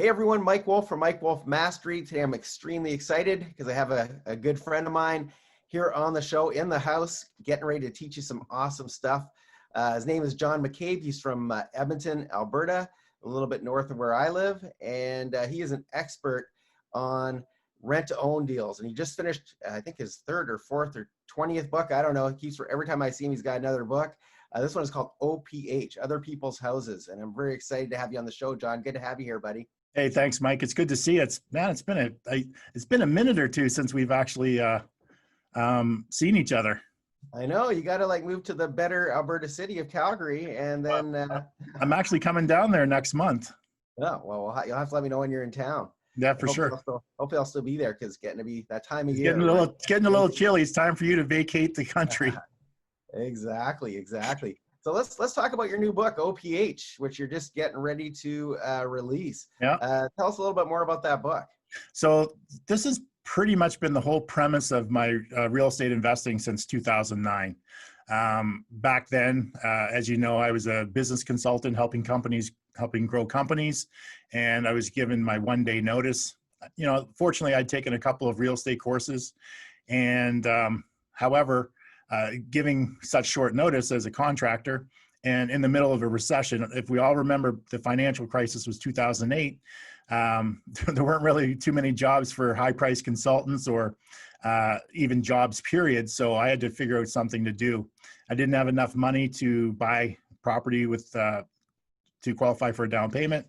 Hey everyone, Mike Wolf from Mike Wolf Mastery. Today I'm extremely excited because I have a good friend of mine here on the show in the house, getting ready to teach you some awesome stuff. His name is John McCabe. He's from Edmonton, Alberta, a little bit north of where I live. And he is an expert on rent-to-own deals. And he just finished, I think, his third or fourth or 20th book. I don't know. Every time I see him, he's got another book. This one is called OPH, Other People's Houses. And I'm very excited to have you on the show, John. Good to have you here, buddy. Hey, thanks, Mike. It's good to see you. It's been a minute or two since we've actually seen each other. I know you got to move to the better Alberta city of Calgary, and then I'm actually coming down there next month. Oh well, you'll have to let me know when you're in town. Yeah, for sure. Hopefully I'll still be there because it's getting to be that time of year. Getting a little chilly. It's time for you to vacate the country. Exactly. So let's talk about your new book, OPH, which you're just getting ready to release. Yeah. Tell us a little bit more about that book. So this has pretty much been the whole premise of my real estate investing since 2009. Back then, as you know, I was a business consultant helping grow companies, and I was given my one-day notice. Fortunately, I'd taken a couple of real estate courses, and however, giving such short notice as a contractor and in the middle of a recession, if we all remember the financial crisis was 2008, there weren't really too many jobs for high-priced consultants or even jobs, period. So I had to figure out something to do. I didn't have enough money to buy property to qualify for a down payment.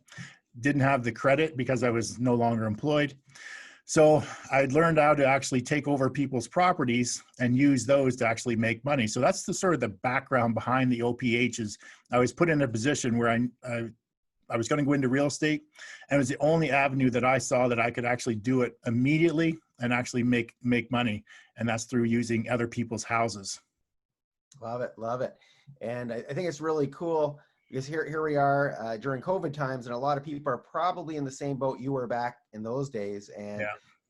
Didn't have the credit because I was no longer employed. So I learned how to actually take over people's properties and use those to actually make money. So that's the sort of the background behind the OPH. Is I was put in a position where I was going to go into real estate, and it was the only avenue that I saw that I could actually do it immediately and actually make money. And that's through using other people's houses. Love it. And I think it's really cool because here we are during COVID times, and a lot of people are probably in the same boat you were back in those days, and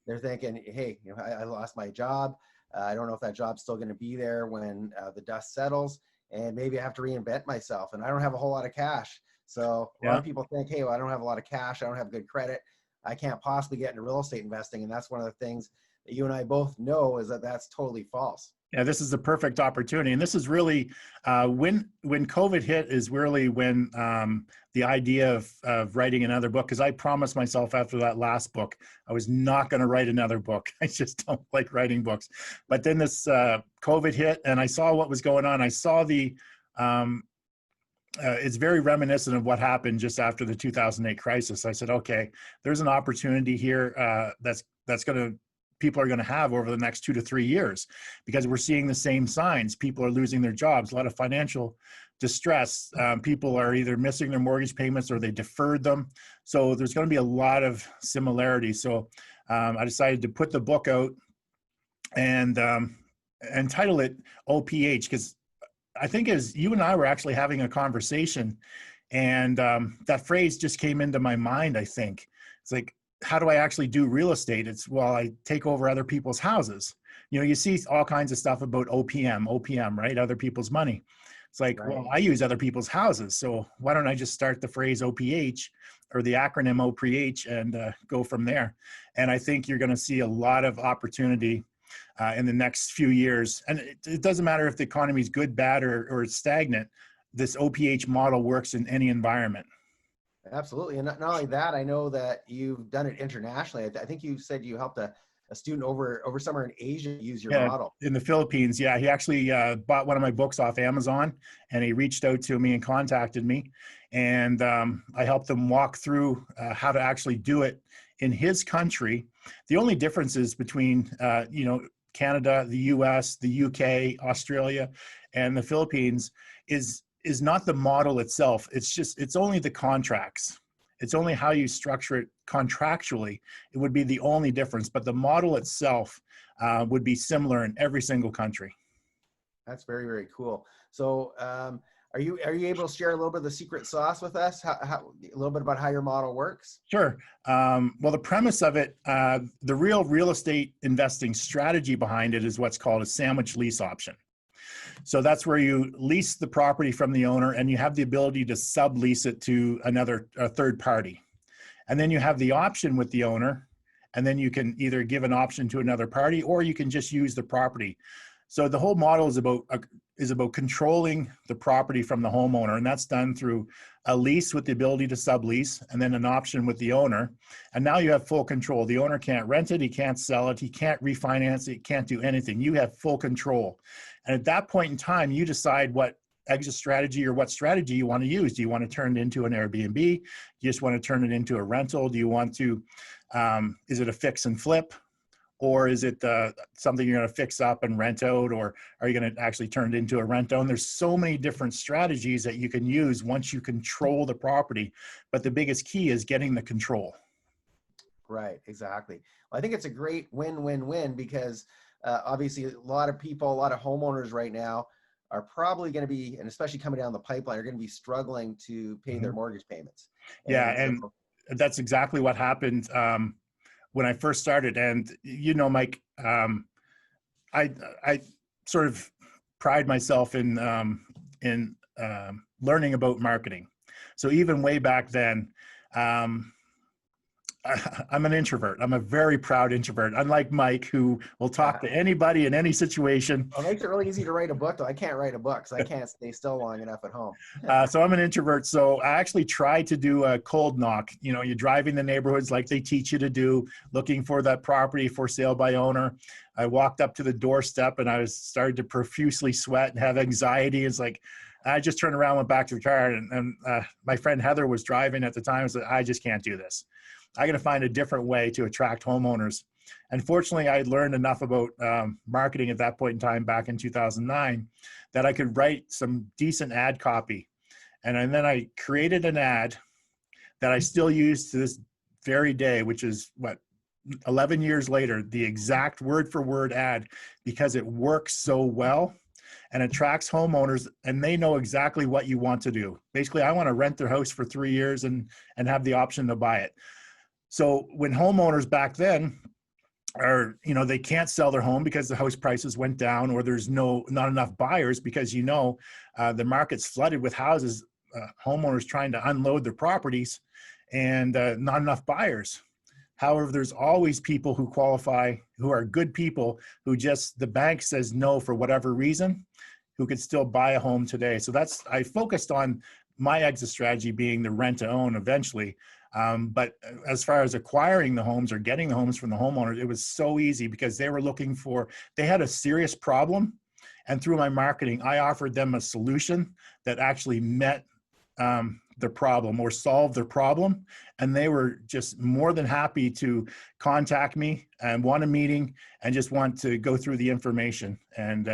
they're thinking, hey, I lost my job. I don't know if that job's still going to be there when the dust settles, and maybe I have to reinvent myself, and I don't have a whole lot of cash. So a lot of people think, hey, well, I don't have a lot of cash. I don't have good credit. I can't possibly get into real estate investing. And that's one of the things that you and I both know is that that's totally false. Yeah, this is the perfect opportunity. And this is really when COVID hit is really when the idea of writing another book, because I promised myself after that last book, I was not going to write another book. I just don't like writing books. But then this COVID hit and I saw what was going on. I saw it's very reminiscent of what happened just after the 2008 crisis. I said, okay, there's an opportunity here people are going to have over the next 2 to 3 years, because we're seeing the same signs. People are losing their jobs, a lot of financial distress. People are either missing their mortgage payments or they deferred them. So there's going to be a lot of similarities. So I decided to put the book out and title it OPH, because I think as you and I were actually having a conversation, and that phrase just came into my mind. I think it's like, how do I actually do real estate? It's, well, I take over other people's houses. You see all kinds of stuff about OPM, right? Other people's money. It's like, well, I use other people's houses. So why don't I just start the phrase OPH or the acronym OPH and go from there? And I think you're going to see a lot of opportunity in the next few years. And it doesn't matter if the economy is good, bad, or it's stagnant. This OPH model works in any environment. Absolutely. And not only that, I know that you've done it internationally. I think you said you helped a student over somewhere in Asia use your model. In the Philippines. Yeah, he actually bought one of my books off Amazon, and he reached out to me and contacted me. And I helped him walk through how to actually do it in his country. The only differences between, Canada, the US, the UK, Australia, and the Philippines is not the model itself. It's only the contracts. It's only how you structure it contractually. It would be the only difference, but the model itself would be similar in every single country. That's very, very cool. So are you able to share a little bit of the secret sauce with us? A little bit about how your model works? Sure. Well, the premise of it, the real estate investing strategy behind it is what's called a sandwich lease option. So that's where you lease the property from the owner and you have the ability to sublease it to a third party. And then you have the option with the owner, and then you can either give an option to another party, or you can just use the property. So the whole model is about controlling the property from the homeowner, and that's done through a lease with the ability to sublease, and then an option with the owner. And now you have full control. The owner can't rent it, he can't sell it, he can't refinance it, he can't do anything. You have full control. And at that point in time, you decide what exit strategy or what strategy you want to use. Do you want to turn it into an Airbnb? Do you just want to turn it into a rental? Do you want to, is it a fix and flip? Or is it something you're going to fix up and rent out? Or are you going to actually turn it into a rent own? There's so many different strategies that you can use once you control the property. But the biggest key is getting the control. Right, exactly. Well, I think it's a great win-win-win because obviously a lot of people, a lot of homeowners right now are probably going to be, and especially coming down the pipeline, are going to be struggling to pay their mortgage payments. And that's exactly what happened when I first started. And, you know, Mike, I sort of pride myself in learning about marketing. So even way back then, I'm an introvert. I'm a very proud introvert, unlike Mike, who will talk to anybody in any situation. Well, it makes it really easy to write a book, though. I can't write a book, so I can't stay still long enough at home. So I'm an introvert. So I actually tried to do a cold knock. You know, you're driving the neighborhoods like they teach you to do, looking for that property for sale by owner. I walked up to the doorstep and I started to profusely sweat and have anxiety. It's like, I just turned around, went back to the car, and my friend Heather was driving at the time. I said, I just can't do this. I got to find a different way to attract homeowners. Unfortunately, I had learned enough about marketing at that point in time, back in 2009, that I could write some decent ad copy. And then I created an ad that I still use to this very day, which is 11 years later, the exact word for word ad, because it works so well and attracts homeowners, and they know exactly what you want to do. Basically, I want to rent their house for 3 years and have the option to buy it. So when homeowners back then are, you know, they can't sell their home because the house prices went down, or there's not enough buyers because, you know, the market's flooded with houses, homeowners trying to unload their properties, and not enough buyers. However, there's always people who qualify, who are good people, who just, the bank says no for whatever reason, who could still buy a home today. So I focused on my exit strategy being the rent to own eventually. But as far as acquiring the homes or getting the homes from the homeowners, it was so easy because they were they had a serious problem. And through my marketing, I offered them a solution that actually met the problem or solved their problem. And they were just more than happy to contact me and want a meeting and just want to go through the information and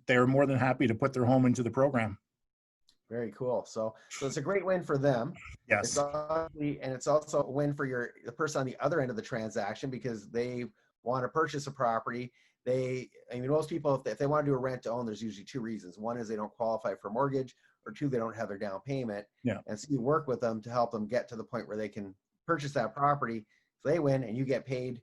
they were more than happy to put their home into the program. Very cool. So it's a great win for them. Yes. It's also a win for the person on the other end of the transaction, because they want to purchase a property. Most people, if they want to do a rent to own, there's usually two reasons. One is they don't qualify for mortgage, or two, they don't have their down payment. Yeah. And so you work with them to help them get to the point where they can purchase that property. So they win and you get paid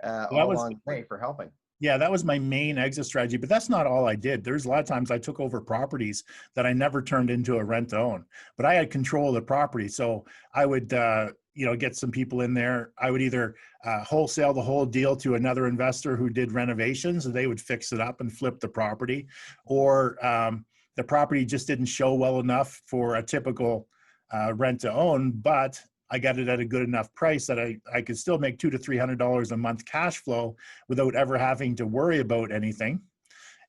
along the way for helping. Yeah, that was my main exit strategy, but that's not all I did. There's a lot of times I took over properties that I never turned into a rent to own, but I had control of the property. So I would, get some people in there. I would either wholesale the whole deal to another investor who did renovations, and they would fix it up and flip the property, or the property just didn't show well enough for a typical rent to own, but I got it at a good enough price that I could still make $200 to $300 a month cash flow without ever having to worry about anything.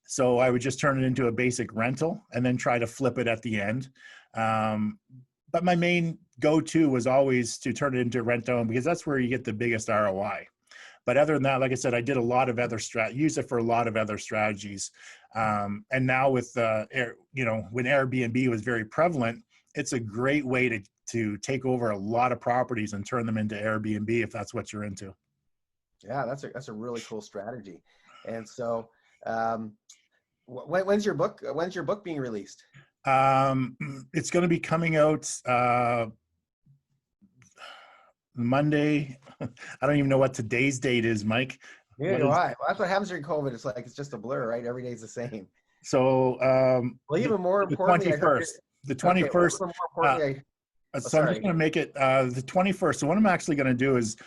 So I would just turn it into a basic rental and then try to flip it at the end. But my main go-to was always to turn it into rent own, because that's where you get the biggest ROI. But other than that, like I said, I did a lot of other use it for a lot of other strategies. And now with, when Airbnb was very prevalent, it's a great way to take over a lot of properties and turn them into Airbnb if that's what you're into. Yeah, that's a really cool strategy. And so, when's your book being released? It's going to be coming out Monday. I don't even know what today's date is, Mike. Yeah, well, that's what happens during COVID. It's just a blur, right? Every day's the same. So, even more importantly, the 21st. Oh, So I'm just sorry. going to make it the 21st. So what I'm actually going to do is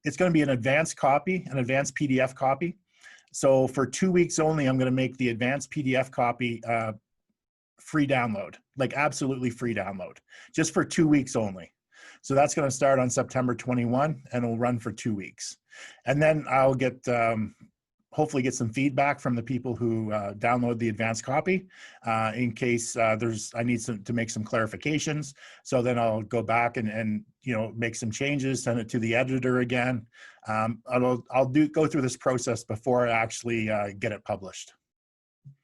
it's going to be an advanced copy, an advanced PDF copy. So for 2 weeks only, I'm going to make the advanced PDF copy free download, like absolutely free download, just for 2 weeks only. So that's going to start on September 21 and it'll run for 2 weeks. And then I'll get hopefully get some feedback from the people who download the advanced copy in case I need to make some clarifications. So then I'll go back and make some changes, send it to the editor again. I'll go through this process before I actually get it published.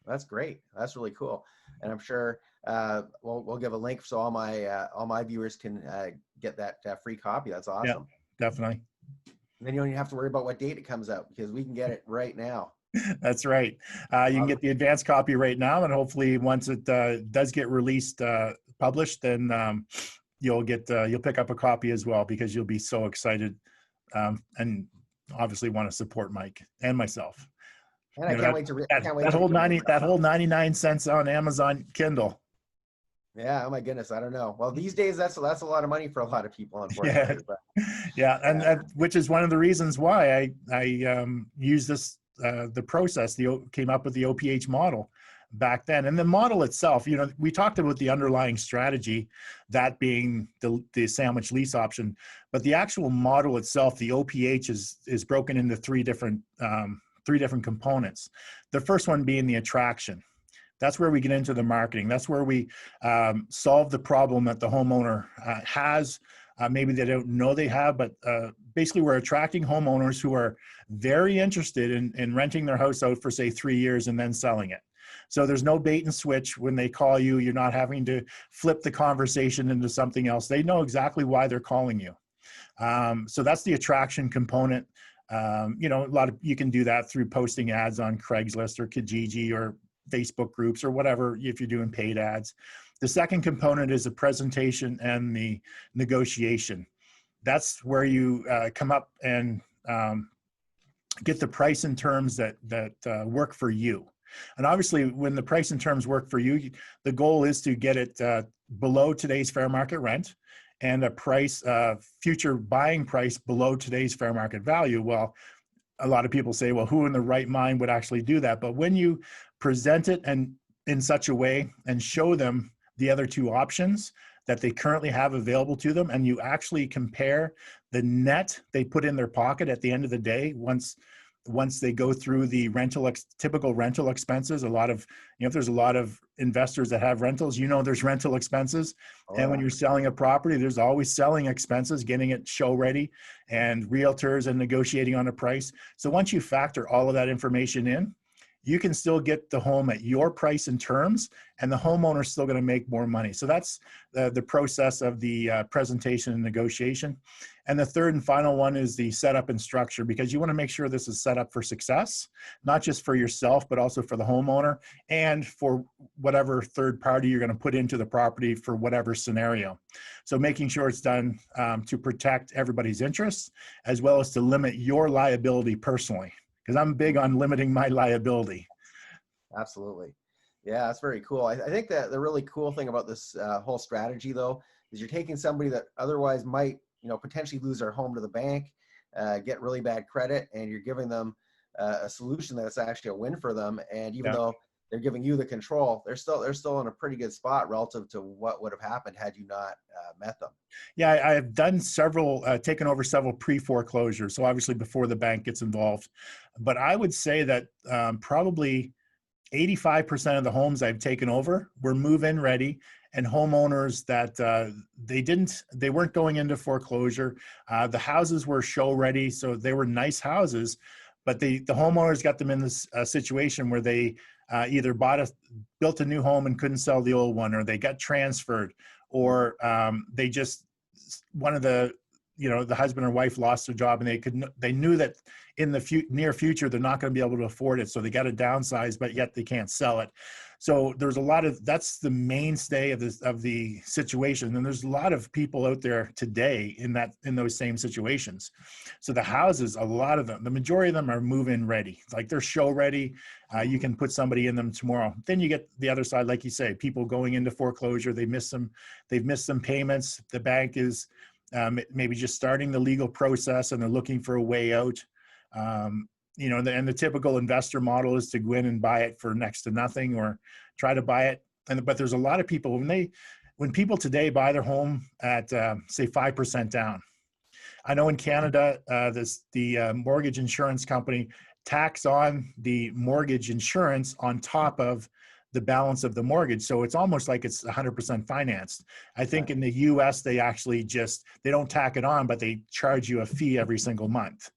That's great. That's really cool. And I'm sure we'll give a link so all my viewers can get that free copy. That's awesome. Yeah, definitely. And then you don't even have to worry about what date it comes out because we can get it right now. That's right. You can get the advanced copy right now, and hopefully once it does get released, published, then you'll pick up a copy as well because you'll be so excited and obviously want to support Mike and myself. And I can't wait to read that whole 99 cents on Amazon Kindle. Yeah. Oh my goodness. I don't know. Well, these days that's a lot of money for a lot of people, unfortunately. Yeah. But, yeah. And which is one of the reasons why I use this the process. Came up with the OPH model back then, and the model itself. We talked about the underlying strategy, that being the sandwich lease option, but the actual model itself, the OPH, is broken into three different components. The first one being the attraction. That's where we get into the marketing. That's where we solve the problem that the homeowner has. Maybe they don't know they have, but basically we're attracting homeowners who are very interested in renting their house out for, say, 3 years and then selling it. So there's no bait and switch when they call you. You're not having to flip the conversation into something else. They know exactly why they're calling you. So that's the attraction component. You can do that through posting ads on Craigslist or Kijiji or Facebook groups or whatever, if you're doing paid ads. The second component is the presentation and the negotiation. That's where you come up and get the price and terms that work for you. And obviously, when the price and terms work for you, the goal is to get it below today's fair market rent and a price, future buying price below today's fair market value. Well, a lot of people say, well, who in the right mind would actually do that? But when you present it and in such a way and show them the other two options that they currently have available to them, and you actually compare the net they put in their pocket at the end of the day, once they go through the typical rental expenses. If there's a lot of investors that have rentals, there's rental expenses. Oh, and when you're selling a property, there's always selling expenses, getting it show ready, and realtors and negotiating on a price. So once you factor all of that information in, you can still get the home at your price and terms, and the homeowner's still going to make more money. So that's the process of the presentation and negotiation. And the third and final one is the setup and structure, because you want to make sure this is set up for success, not just for yourself, but also for the homeowner and for whatever third party you're going to put into the property for whatever scenario. So making sure it's done to protect everybody's interests, as well as to limit your liability personally, because I'm big on limiting my liability. Absolutely. Yeah, that's very cool. I think that the really cool thing about this whole strategy, though, is you're taking somebody that otherwise might, potentially lose their home to the bank, get really bad credit, and you're giving them a solution that's actually a win for them. And even though they're giving you the control, they're still in a pretty good spot relative to what would have happened had you not met them. Yeah, I've done taken over several pre-foreclosures. So obviously before the bank gets involved, but I would say that probably 85% of the homes I've taken over were move-in ready, and homeowners that they weren't going into foreclosure. The houses were show ready, so they were nice houses, but the homeowners got them in this situation where they either built a new home and couldn't sell the old one, or they got transferred, or they just, one of the the husband or wife lost their job, and they knew that in the near future they're not going to be able to afford it, so they got to downsize, but yet they can't sell it. So there's a lot of, that's the mainstay of the situation, and there's a lot of people out there today in those same situations. So the houses, a lot of them, the majority of them are move-in ready, like they're show ready. You can put somebody in them tomorrow. Then you get the other side, like you say, people going into foreclosure. They've missed some payments. The bank is maybe just starting the legal process, and they're looking for a way out. And the typical investor model is to go in and buy it for next to nothing, or try to buy it. But there's a lot of people, when people today buy their home at say 5% down. I know in Canada, the mortgage insurance company tax on the mortgage insurance on top of the balance of the mortgage. So it's almost like it's 100% financed. I think in the US, they actually they don't tack it on, but they charge you a fee every single month.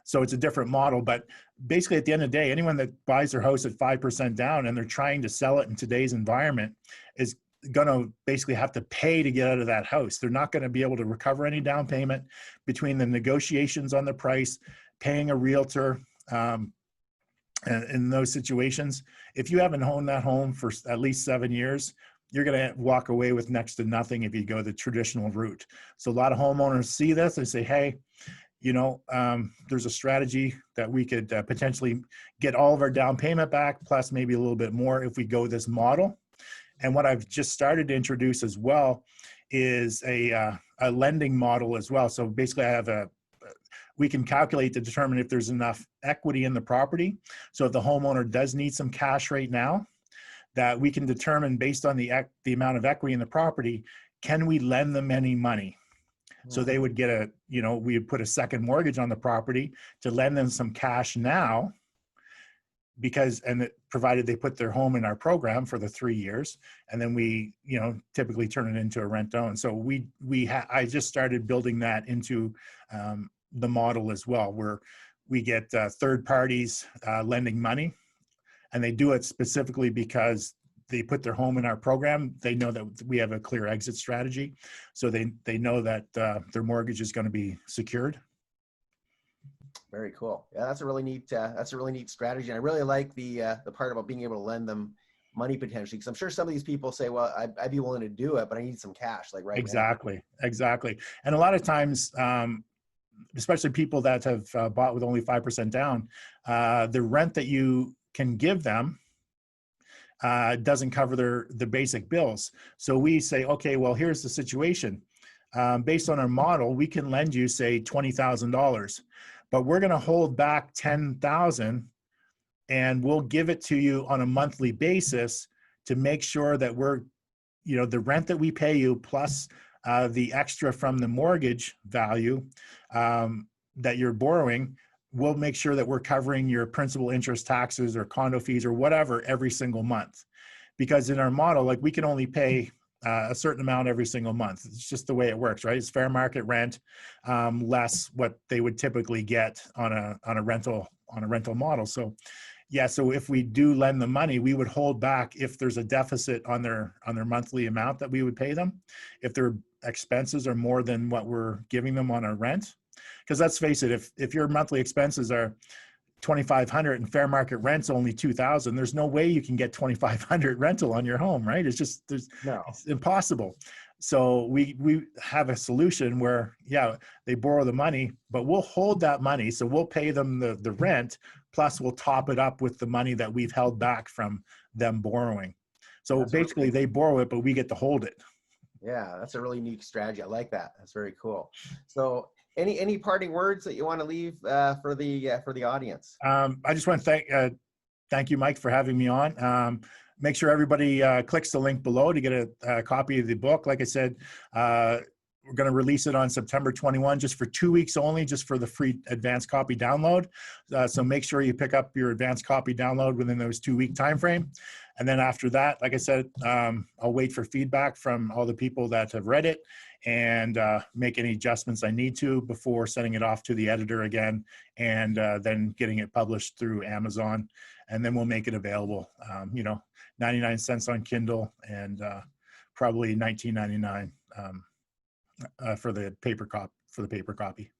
So it's a different model. But basically at the end of the day, anyone that buys their house at 5% down and they're trying to sell it in today's environment is going to basically have to pay to get out of that house. They're not going to be able to recover any down payment between the negotiations on the price, paying a realtor, in those situations. If you haven't owned that home for at least 7 years, you're going to walk away with next to nothing if you go the traditional route. So a lot of homeowners see this and say, hey, there's a strategy that we could potentially get all of our down payment back, plus maybe a little bit more if we go this model. And what I've just started to introduce as well is a lending model as well. So basically we can calculate to determine if there's enough equity in the property. So if the homeowner does need some cash right now, that we can determine based on the amount of equity in the property, can we lend them any money? So they would get we would put a second mortgage on the property to lend them some cash now, provided they put their home in our program for the 3 years, and then we, typically turn it into a rent own. So I just started building that into the model as well, where we get third parties lending money, and they do it specifically because they put their home in our program. They know that we have a clear exit strategy, so they know that their mortgage is going to be secured. Very cool. Yeah, that's a really neat strategy. And I really like the part about being able to lend them money potentially, because I'm sure some of these people say, well, I'd be willing to do it, but I need some cash, like right now. Exactly. And a lot of times, especially people that have bought with only 5% down, the rent that you can give them doesn't cover the basic bills. So we say, okay, well, here's the situation. Based on our model, we can lend you, say, $20,000, but we're going to hold back $10,000, and we'll give it to you on a monthly basis to make sure that the rent that we pay you plus the extra from the mortgage value that you're borrowing, we'll make sure that we're covering your principal, interest, taxes, or condo fees or whatever every single month. Because in our model, like, we can only pay a certain amount every single month. It's just the way it works, right? It's fair market rent less what they would typically get on a rental model. So yeah, so if we do lend them money, we would hold back if there's a deficit on their monthly amount that we would pay them, if their expenses are more than what we're giving them on our rent. Because let's face it, if your monthly expenses are $2,500 and fair market rent's only $2,000, there's no way you can get $2,500 rental on your home, right? It's impossible. So we have a solution where, yeah, they borrow the money, but we'll hold that money. So we'll pay them the rent, plus we'll top it up with the money that we've held back from them borrowing. So that's basically they borrow it, but we get to hold it. Yeah, that's a really neat strategy. I like that. That's very cool. So any parting words that you want to leave for the audience? I just want to thank you, Mike, for having me on. Make sure everybody clicks the link below to get a copy of the book. Like I said, we're going to release it on September 21, just for 2 weeks only, just for the free advanced copy download. So make sure you pick up your advanced copy download within those 2 week time frame. And then after that, like I said, I'll wait for feedback from all the people that have read it and make any adjustments I need to before sending it off to the editor again, and then getting it published through Amazon. And then we'll make it available, 99 cents on Kindle and probably $19.99 for the for the paper copy.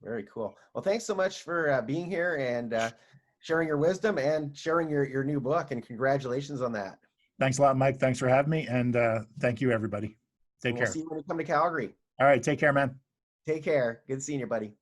Very cool. Well, thanks so much for being here and sharing your wisdom and sharing your new book, and congratulations on that. Thanks a lot, Mike. Thanks for having me. And thank you, everybody. Take And we'll care. see you when you come to Calgary. All right. Take care, man. Take care. Good seeing you, buddy.